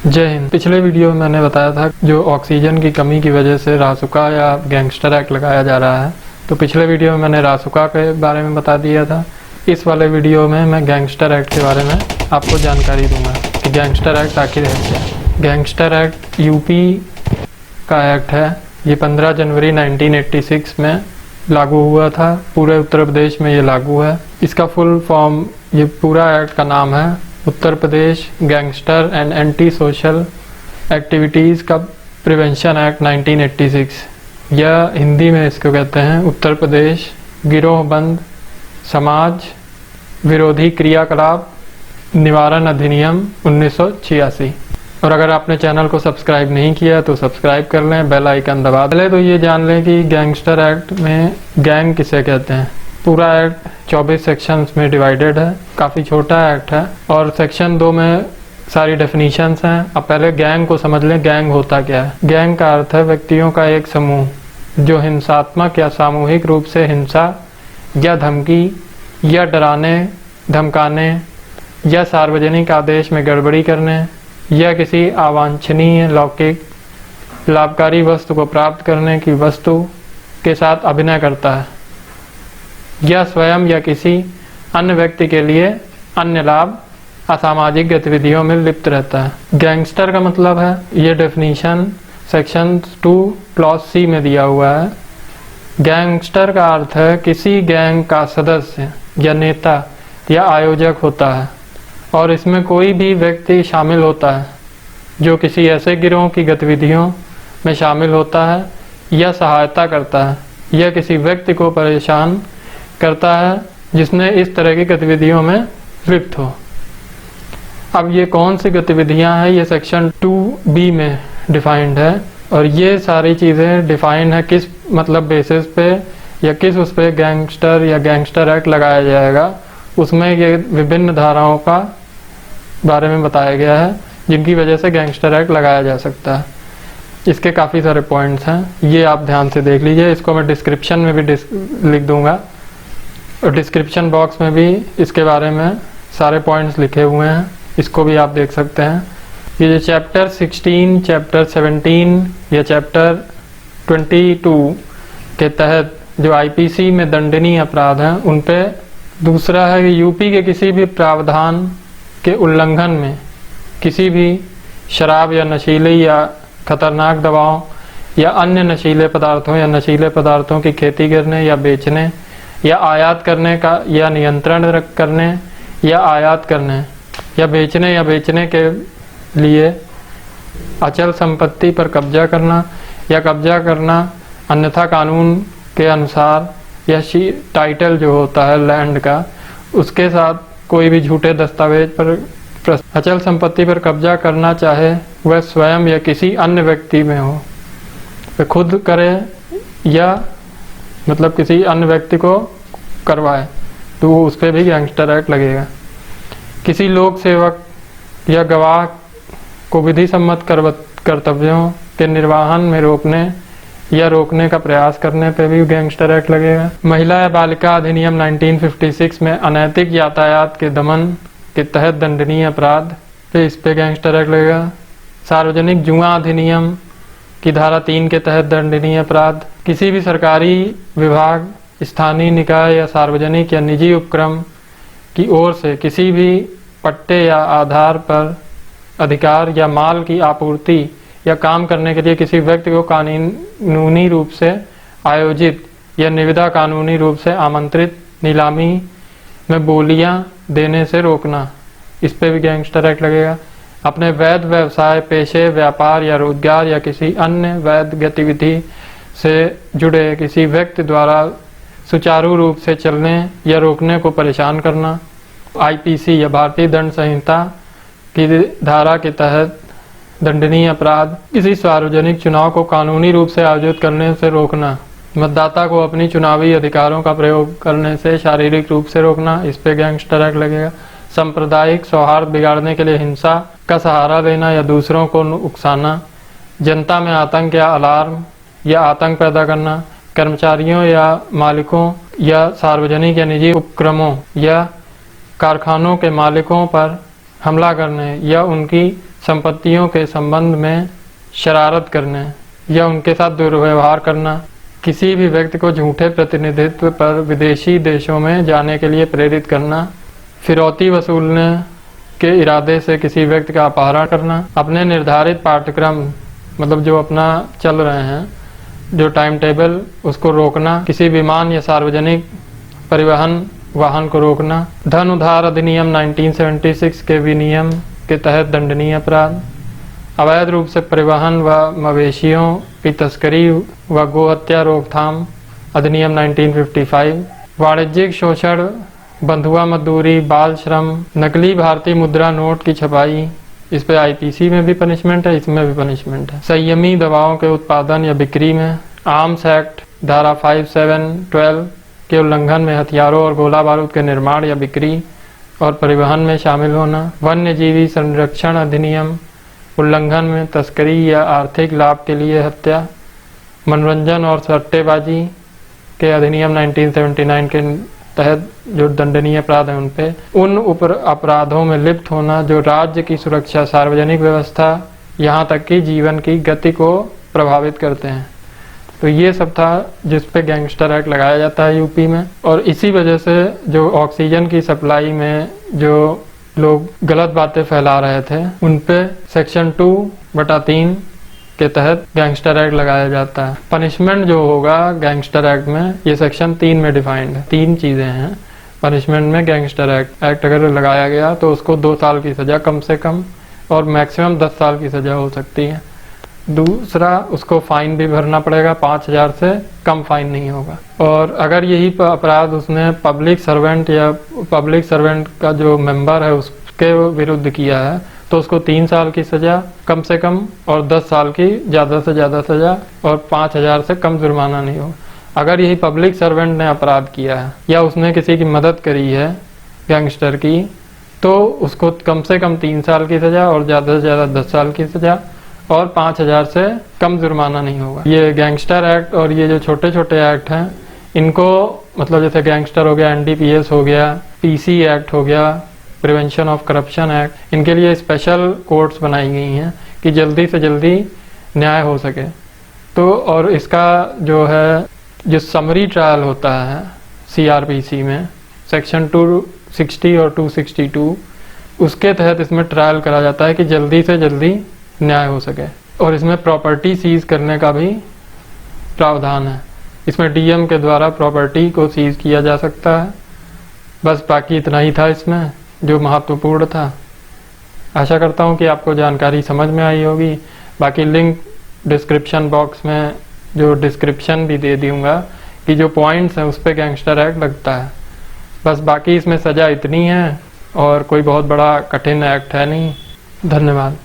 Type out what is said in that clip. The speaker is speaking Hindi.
जय हिंद। पिछले वीडियो में मैंने बताया था जो ऑक्सीजन की कमी की वजह से रासुका या गैंगस्टर एक्ट लगाया जा रहा है। तो पिछले वीडियो में मैंने रासुका के बारे में बता दिया था। इस वाले वीडियो में मैं गैंगस्टर एक्ट के बारे में आपको जानकारी दूंगा कि गैंगस्टर एक्ट आखिर है क्या। गैंगस्टर एक्ट यूपी का एक्ट है। ये 15 जनवरी 1986 में लागू हुआ था। पूरे उत्तर प्रदेश में ये लागू है। इसका फुल फॉर्म, ये पूरा एक्ट का नाम है Uttar Pradesh gangster and anti social activities का प्रिवेंशन एक्ट 1986, या हिंदी में इसको कहते हैं उत्तर प्रदेश गिरोहबंद समाज विरोधी क्रियाकलाप निवारण अधिनियम 1986। और अगर आपने चैनल को सब्सक्राइब नहीं किया तो सब्सक्राइब कर लें, बेल आइकन दबा दें। पहले तो ये जान लें कि गैंगस्टर एक्ट में गैंग किसे कहते हैं। पूरा एक्ट 24 सेक्शंस में डिवाइडेड है, काफ़ी छोटा एक्ट है और सेक्शन 2 में सारी डेफिनेशंस हैं। अब पहले गैंग को समझ लें, गैंग होता क्या है। गैंग का अर्थ है व्यक्तियों का एक समूह जो हिंसात्मक या सामूहिक रूप से हिंसा या धमकी या डराने धमकाने या सार्वजनिक आदेश में गड़बड़ी करने या किसी अवांछनीय लौकिक लाभकारी वस्तु को प्राप्त करने की वस्तु के साथ अभिनय करता है या स्वयं या किसी अन्य व्यक्ति के लिए अन्य लाभ असामाजिक गतिविधियों में लिप्त रहता है। गैंगस्टर का मतलब है, ये डेफिनेशन सेक्शन 2 क्लॉज C में दिया हुआ है। गैंगस्टर का अर्थ है किसी गैंग का सदस्य या नेता या आयोजक होता है और इसमें कोई भी व्यक्ति शामिल होता है जो किसी ऐसे गिरोह की गतिविधियों में शामिल होता है या सहायता करता है या किसी व्यक्ति को परेशान करता है जिसने इस तरह की गतिविधियों में लिप्त हो। अब ये कौन सी गतिविधियां हैं, ये सेक्शन 2B में डिफाइंड है और ये सारी चीज़ें डिफाइंड है किस मतलब बेसिस पे या किस उस पे गैंगस्टर या गैंगस्टर एक्ट लगाया जाएगा। उसमें ये विभिन्न धाराओं का बारे में बताया गया है जिनकी वजह से गैंगस्टर एक्ट लगाया जा सकता है। इसके काफ़ी सारे पॉइंट्स हैं, ये आप ध्यान से देख लीजिए। इसको मैं डिस्क्रिप्शन में भी लिख दूंगा और डिस्क्रिप्शन बॉक्स में भी इसके बारे में सारे पॉइंट्स लिखे हुए हैं, इसको भी आप देख सकते हैं। ये जो चैप्टर 16, चैप्टर 17 या चैप्टर 22 के तहत जो IPC में दंडनीय अपराध हैं उन पे दूसरा है कि यूपी के किसी भी प्रावधान के उल्लंघन में किसी भी शराब या नशीली या खतरनाक दवाओं या अन्य नशीले पदार्थों या नशीले पदार्थों की खेती करने या बेचने या आयात करने का या नियंत्रण करने या आयात करने या बेचने के लिए अचल संपत्ति पर कब्जा करना या कब्जा करना अन्यथा कानून के अनुसार या टाइटल जो होता है लैंड का उसके साथ कोई भी झूठे दस्तावेज पर अचल संपत्ति पर कब्जा करना, चाहे वह स्वयं या किसी अन्य व्यक्ति में हो, वह खुद करे या मतलब किसी अन्य व्यक्ति को करवाए, तो उस पर भी गैंगस्टर एक्ट लगेगा। किसी लोक सेवक या गवाह को विधि सम्मत कर्तव्यों के निर्वहन में रोकने या रोकने का प्रयास करने पे भी गैंगस्टर एक्ट लगेगा। महिला या बालिका अधिनियम 1956 में अनैतिक यातायात के दमन के तहत दंडनीय अपराध पे इस पे गैंगस्टर एक्ट लगेगा। सार्वजनिक जुआ अधिनियम की धारा 3 के तहत दंडनीय अपराध। किसी भी सरकारी विभाग, स्थानीय निकाय या सार्वजनिक या निजी उपक्रम की ओर से किसी भी पट्टे या आधार पर अधिकार या माल की आपूर्ति या काम करने के लिए किसी व्यक्ति को कानूनी रूप से आयोजित या निविदा कानूनी रूप से आमंत्रित नीलामी में बोलियां देने से रोकना, इस पे भी गैंगस्टर एक्ट लगेगा। अपने वैध व्यवसाय, पेशे, व्यापार या रोजगार या किसी अन्य वैध गतिविधि से जुड़े किसी व्यक्ति द्वारा सुचारू रूप से चलने या रोकने को परेशान करना। IPC या भारतीय दंड संहिता की धारा के तहत दंडनीय अपराध। किसी सार्वजनिक चुनाव को कानूनी रूप से आयोजित करने से रोकना। मतदाता को अपनी चुनावी अधिकारों का प्रयोग करने से शारीरिक रूप से रोकना, इस पे गैंगस्टर एक्ट लगेगा। सांप्रदायिक सौहार्द बिगाड़ने के लिए हिंसा का सहारा लेना या दूसरों को उकसाना। जनता में आतंक या अलार्म या आतंक पैदा करना। कर्मचारियों या मालिकों या सार्वजनिक या निजी उपक्रमों या कारखानों के मालिकों पर हमला करने या उनकी संपत्तियों के संबंध में शरारत करने या उनके साथ दुर्व्यवहार करना, किसी भी व्यक्ति को झूठे प्रतिनिधित्व पर विदेशी देशों में जाने के लिए प्रेरित करना, फिरौती वसूलने के इरादे से किसी व्यक्ति का अपहरण करना, अपने निर्धारित पाठ्यक्रम मतलब जो अपना चल रहे हैं जो टाइम टेबल उसको रोकना, किसी विमान या सार्वजनिक परिवहन वाहन को रोकना, धन उधार अधिनियम 1976 के विनियम के तहत दंडनीय अपराध, अवैध रूप से परिवहन व मवेशियों की तस्करी व गोहत्या रोकथाम अधिनियम 1955, वाणिज्यिक शोषण, बंधुआ मजदूरी, बाल श्रम, नकली भारतीय मुद्रा नोट की छपाई, इस पे आईपीसी में भी पनिशमेंट है, इसमें भी पनिशमेंट है। संयमी दवाओं के उत्पादन या बिक्री में, आर्म्स एक्ट धारा 5712 के उल्लंघन में हथियारों और गोला बारूद के निर्माण या बिक्री और परिवहन में शामिल होना, वन्य जीवी संरक्षण अधिनियम उल्लंघन में तस्करी या आर्थिक लाभ के लिए हत्या, मनोरंजन और सट्टेबाजी के अधिनियम 1979 के तहत जो दंडनीय अपराध है उनपे, उन अपराधों में लिप्त होना जो राज्य की सुरक्षा, सार्वजनिक व्यवस्था, यहाँ तक कि जीवन की गति को प्रभावित करते हैं। तो ये सब था जिस पे गैंगस्टर एक्ट लगाया जाता है यूपी में। और इसी वजह से जो ऑक्सीजन की सप्लाई में जो लोग गलत बातें फैला रहे थे उन पे सेक्शन 2/3 के तहत गैंगस्टर एक्ट लगाया जाता है। पनिशमेंट जो होगा गैंगस्टर एक्ट में, ये सेक्शन 3 में डिफाइंड है। 3 चीजें हैं पनिशमेंट में। गैंगस्टर एक्ट अगर लगाया गया तो उसको 2 साल की सजा कम से कम और मैक्सिमम 10 साल की सजा हो सकती है। दूसरा, उसको फाइन भी भरना पड़ेगा, 5,000 से कम फाइन नहीं होगा। और अगर यही अपराध उसने पब्लिक सर्वेंट या पब्लिक सर्वेंट का जो मेंबर है उसके विरुद्ध किया है तो उसको 3 साल की सजा कम से कम और 10 साल की ज़्यादा से ज़्यादा सजा और 5,000 से कम जुर्माना नहीं होगा। अगर यही पब्लिक सर्वेंट ने अपराध किया है या उसने किसी की मदद करी है गैंगस्टर की तो उसको कम से कम 3 साल की सजा और ज़्यादा से ज़्यादा 10 साल की सजा और 5,000 से कम जुर्माना नहीं होगा। ये गैंगस्टर एक्ट और ये जो छोटे छोटे एक्ट हैं इनको मतलब जैसे गैंगस्टर हो गया, एनडीपीएस हो गया, पीसी एक्ट हो गया, प्रिवेंशन ऑफ करप्शन एक्ट, इनके लिए स्पेशल कोर्ट्स बनाई गई हैं कि जल्दी से जल्दी न्याय हो सके। तो और इसका जो है जो समरी ट्रायल होता है सीआरपीसी में सेक्शन 260 और 262 उसके तहत इसमें ट्रायल करा जाता है कि जल्दी से जल्दी न्याय हो सके। और इसमें प्रॉपर्टी सीज करने का भी प्रावधान है। इसमें डीएम के द्वारा प्रॉपर्टी को सीज किया जा सकता है। बस बाकी इतना ही था इसमें जो महत्वपूर्ण था। आशा करता हूँ कि आपको जानकारी समझ में आई होगी। बाकी लिंक डिस्क्रिप्शन बॉक्स में जो डिस्क्रिप्शन भी दे दूँगा कि जो पॉइंट्स हैं उस पर गैंगस्टर एक्ट लगता है। बस बाकी इसमें सज़ा इतनी है और कोई बहुत बड़ा कठिन एक्ट है नहीं। धन्यवाद।